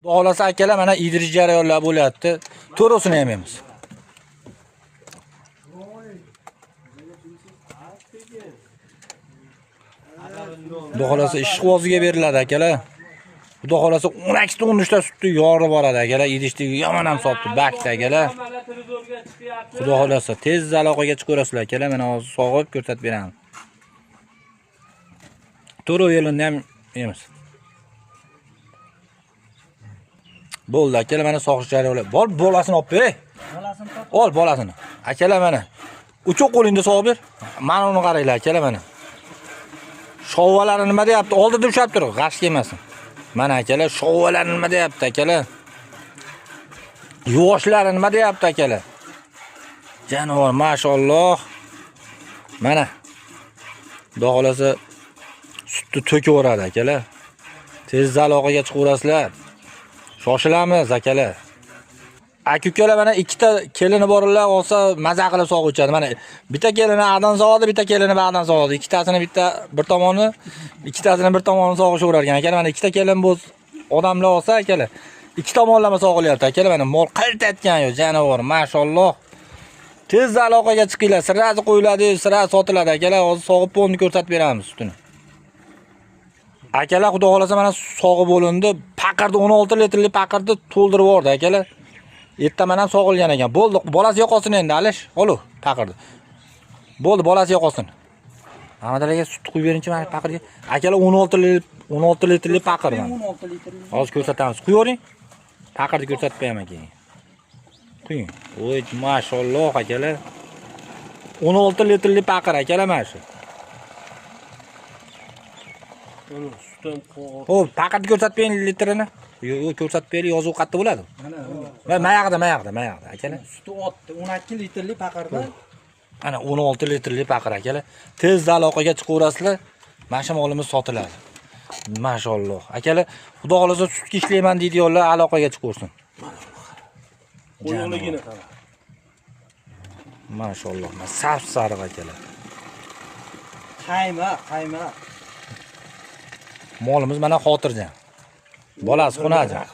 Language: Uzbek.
Xudo xolasa akalar mana idirish jarayonlar bo'lyapti. To'rosini yemaymiz. Xudo xolasa ishqvoziga beriladi akalar. Xudo xolasa 12 ta 13 ta sutni yorib boradi akalar. Idishdagi yomon ham sopdi bakda akalar. Xudo xolasa tez aloqaga chiqaverasizlar akalar. Mana hozir sog'ib ko'rsatib beraman. To'ro yo'lini ham yemiz. Bo'ldi akalar, mana sog'ish jarayonlar. Bor bolasini olib ber. Bolasini top. Ol bolasini. Akalar mana. Uchoq qo'lingda sog'ib ber. Mana uni qaranglar akalar mana. Shovalari nima deyapti? Oldida ushab tur, g'ash kelmasin. Mana akalar, shovalar nima deyapti akalar? Yuvoshlari nima deyapti akalar? Janor, mashalloh. Mana. Xudo xolasa sutni to'kaveradi akalar. Tez aloqaga chiqaverasizlar. Shoshilamiz akalar. Aka-ukalar mana ikkita kelini borlar olsa maza qilib sog'uvchadi. Mana bitta kelini adan sog'di, bitta kelini ba'dan sog'di. Ikkitasini bitta bir tomoni, ikkitasini bir tomoni sog'ishaverar ekan. Akalar mana ikkita kelin bo'z odamlar olsa akalar, ikki tomonlama sog'ilyapti akalar. Mana mol qaytatgan yo, janavor, mashalloh. Tez aloqaga chiqinglar, sirasi qo'yiladi, sirasi sotiladi akalar. Hozir sog'ib bo'lni ko'rsatib beramiz sutini. Akalar xudo xolasa mana sog'ib bo'lindi. Paqirni 16 litrli paqirni to'ldirib yubordi akalar. Ertaman ham sog'ilgan ekan. Bo'ldi, bolasi yo'qolsin endi, Alish. Olu, paqirdi. Bo'ldi, bolasi yo'qolsin. Hamadalarga sut quyib beringchi mana paqirga. Akalar 16 litrli paqir mana. 16 litrli. Hozir ko'rsatamiz. Quyavering. Paqirni ko'rsatib beraman keyin. Quying. Voy, mashalloh akalar. 16 litrli paqir akalar mana shu. Xo'p, paqirni ko'rsatib bering litrini. Yo'q, ko'rsatib bering, yozuv qattiq bo'ladi. Mana mayog'ida akalar. Suti otdi, 12 litrli paqirda. Ana 16 litrli paqir akalar. Tez aloqaga chiqaverasizlar. Mana shu molimiz sotiladi. Mashalloh. Akalar, xudo xolasa sutga ishlayman deydiganlar aloqaga chiqaversin. Qo'yligini qara. Mashalloh. Saf sariq akalar. Qayma. Molimiz mana xotirjam. Bolasi xunajon.